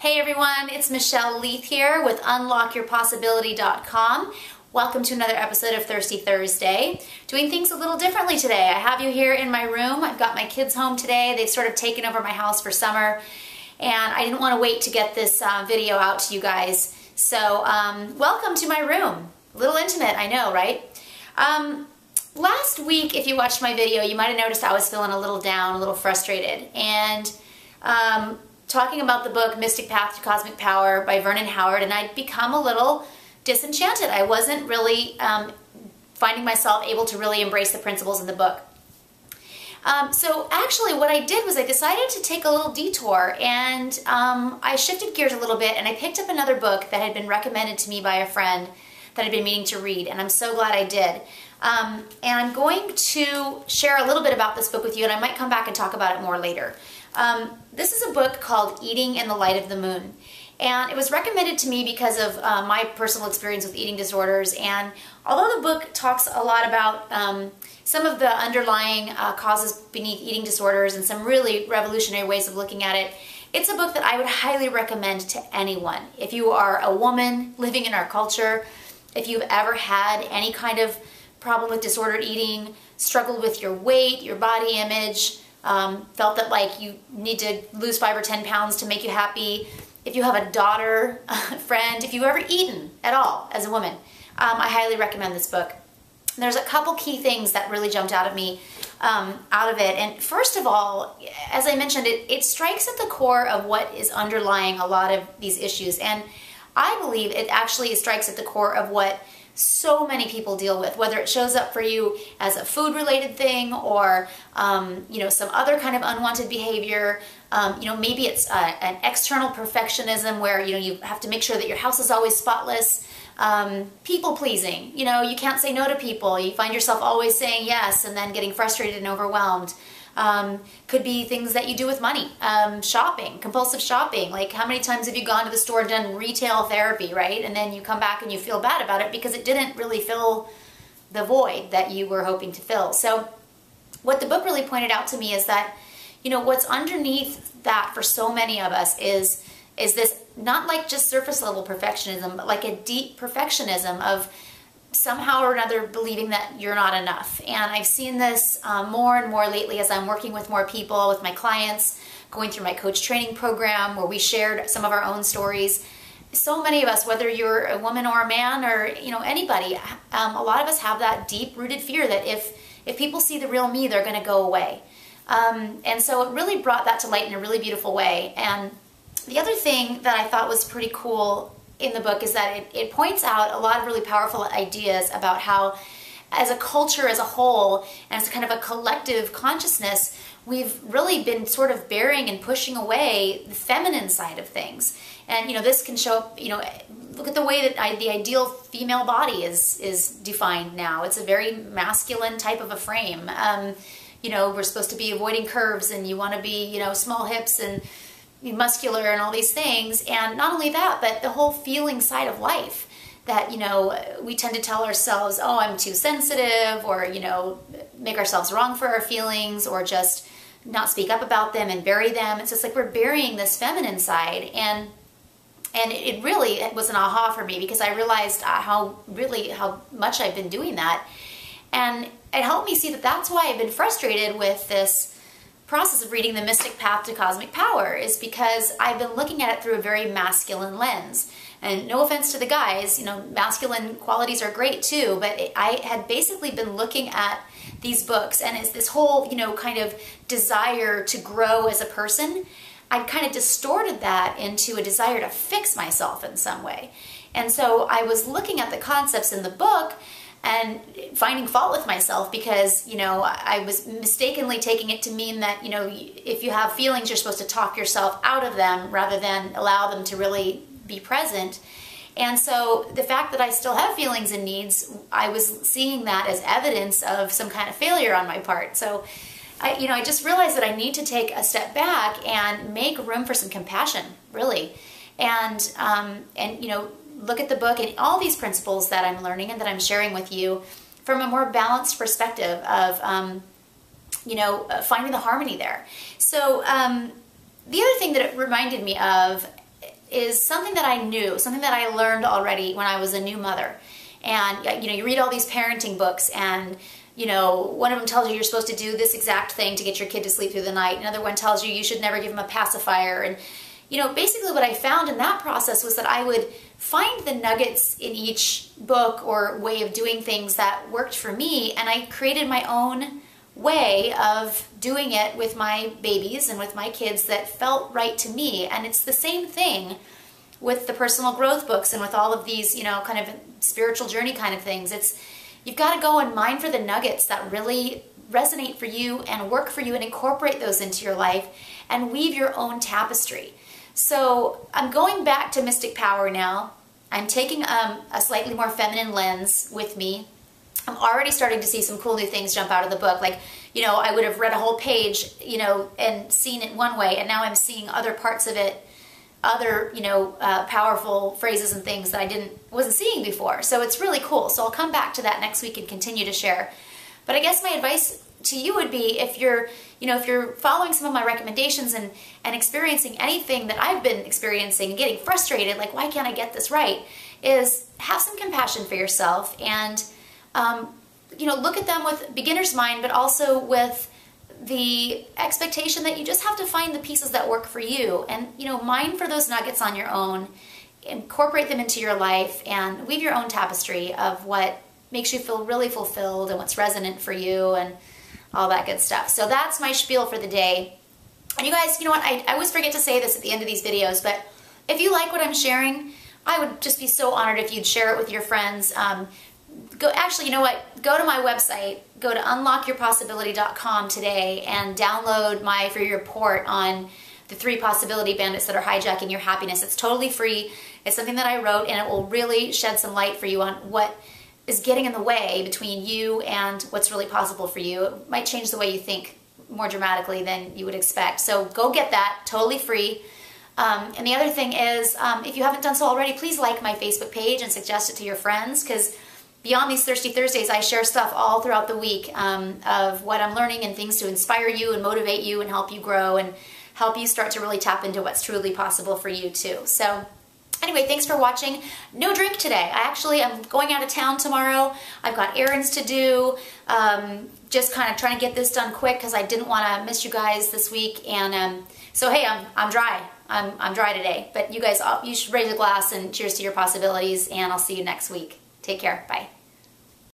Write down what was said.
Hey everyone, it's Michelle Leith here with UnlockYourPossibility.com. Welcome to another episode of Thirsty Thursday. Doing things a little differently today. I have you here in my room. I've got my kids home today. They've sort of taken over my house for summer, and I didn't want to wait to get this video out to you guys. So welcome to my room. A little intimate, I know, right? Last week, if you watched my video, you might have noticed I was feeling a little down, a little frustrated, and talking about the book Mystic Path to Cosmic Power by Vernon Howard, and I'd become a little disenchanted. I wasn't really finding myself able to really embrace the principles in the book. So actually what I did was I decided to take a little detour, and I shifted gears a little bit, and I picked up another book that had been recommended to me by a friend that I'd been meaning to read, and I'm so glad I did. And I'm going to share a little bit about this book with you, and I might come back and talk about it more later. This is a book called Eating in the Light of the Moon, and it was recommended to me because of my personal experience with eating disorders. And although the book talks a lot about some of the underlying causes beneath eating disorders and some really revolutionary ways of looking at it, it's a book that I would highly recommend to anyone. If you are a woman living in our culture, if you've ever had any kind of problem with disordered eating, struggled with your weight, your body image, felt that like you need to lose 5 or 10 pounds to make you happy, if you have a daughter, a friend, if you've ever eaten at all as a woman, I highly recommend this book. There's a couple key things that really jumped out at me out of it. And first of all, as I mentioned, it strikes at the core of what is underlying a lot of these issues. And I believe it actually strikes at the core of what so many people deal with, whether it shows up for you as a food-related thing or you know, some other kind of unwanted behavior. You know, maybe it's an external perfectionism where, you know, you have to make sure that your house is always spotless. People-pleasing, you know, you can't say no to people. You find yourself always saying yes and then getting frustrated and overwhelmed. Could be things that you do with money. Shopping, compulsive shopping. Like, how many times have you gone to the store and done retail therapy, right? And then you come back and you feel bad about it because it didn't really fill the void that you were hoping to fill. So what the book really pointed out to me is that, you know, what's underneath that for so many of us is this, not like just surface level perfectionism, but like a deep perfectionism of somehow or another believing that you're not enough. And I've seen this more and more lately as I'm working with more people, with my clients, going through my coach training program where we shared some of our own stories. So many of us, whether you're a woman or a man or, you know, anybody, a lot of us have that deep-rooted fear that if people see the real me, they're going to go away. And so it really brought that to light in a really beautiful way. And the other thing that I thought was pretty cool in the book is that it points out a lot of really powerful ideas about how, as a culture as a whole, and as kind of a collective consciousness, we've really been sort of burying and pushing away the feminine side of things. And, you know, this can show up, you know, look at the way that the ideal female body is defined now. It's a very masculine type of a frame. You know, we're supposed to be avoiding curves, and you want to be, you know, small hips and muscular and all these things. And not only that, but the whole feeling side of life that, you know, we tend to tell ourselves, oh, I'm too sensitive, or, you know, make ourselves wrong for our feelings, or just not speak up about them and bury them. It's just like we're burying this feminine side. And it really was an aha for me, because I realized how much I've been doing that. And it helped me see that that's why I've been frustrated with this process of reading The Mystic Path to Cosmic Power, is because I've been looking at it through a very masculine lens. And no offense to the guys, you know, masculine qualities are great too, but I had basically been looking at these books, and it's this whole, you know, kind of desire to grow as a person. I'd kind of distorted that into a desire to fix myself in some way. And so I was looking at the concepts in the book and finding fault with myself because, you know, I was mistakenly taking it to mean that, you know, if you have feelings, you're supposed to talk yourself out of them rather than allow them to really be present. And so the fact that I still have feelings and needs, I was seeing that as evidence of some kind of failure on my part. So I just realized that I need to take a step back and make room for some compassion, really. And you know, look at the book and all these principles that I'm learning and that I'm sharing with you from a more balanced perspective of, you know, finding the harmony there. So the other thing that it reminded me of is something that I knew, something that I learned already when I was a new mother. And you read all these parenting books, and one of them tells you you're supposed to do this exact thing to get your kid to sleep through the night. Another one tells you you should never give them a pacifier. And basically what I found in that process was that I would find the nuggets in each book or way of doing things that worked for me, and I created my own way of doing it with my babies and with my kids that felt right to me. And it's the same thing with the personal growth books and with all of these, kind of spiritual journey kind of things. You've got to go and mine for the nuggets that really resonate for you and work for you, and incorporate those into your life and weave your own tapestry. So I'm going back to Mystic Power now. I'm taking a slightly more feminine lens with me. I'm already starting to see some cool new things jump out of the book. Like, I would have read a whole page, and seen it one way, and now I'm seeing other parts of it, other, powerful phrases and things that I wasn't seeing before. So it's really cool. So I'll come back to that next week and continue to share. But I guess my advice to you would be, if you're following some of my recommendations and experiencing anything that I've been experiencing and getting frustrated, like, why can't I get this right, is have some compassion for yourself and, look at them with beginner's mind, but also with the expectation that you just have to find the pieces that work for you, and, mine for those nuggets on your own, incorporate them into your life, and weave your own tapestry of what makes you feel really fulfilled and what's resonant for you and all that good stuff. So that's my spiel for the day. And you guys, you know what, I always forget to say this at the end of these videos, but if you like what I'm sharing, I would just be so honored if you'd share it with your friends. Actually, you know what, go to my website, go to unlockyourpossibility.com today and download my free report on the 3 possibility bandits that are hijacking your happiness. It's totally free. It's something that I wrote, and it will really shed some light for you on what is getting in the way between you and what's really possible for you. It might change the way you think more dramatically than you would expect. So go get that, totally free. And the other thing is, if you haven't done so already, please like my Facebook page and suggest it to your friends, because beyond these Thirsty Thursdays, I share stuff all throughout the week of what I'm learning and things to inspire you and motivate you and help you grow and help you start to really tap into what's truly possible for you too. So anyway, thanks for watching. No drink today. I'm going out of town tomorrow. I've got errands to do. Just kind of trying to get this done quick because I didn't want to miss you guys this week. And so hey, I'm dry. I'm dry today. But you guys, you should raise a glass and cheers to your possibilities. And I'll see you next week. Take care. Bye.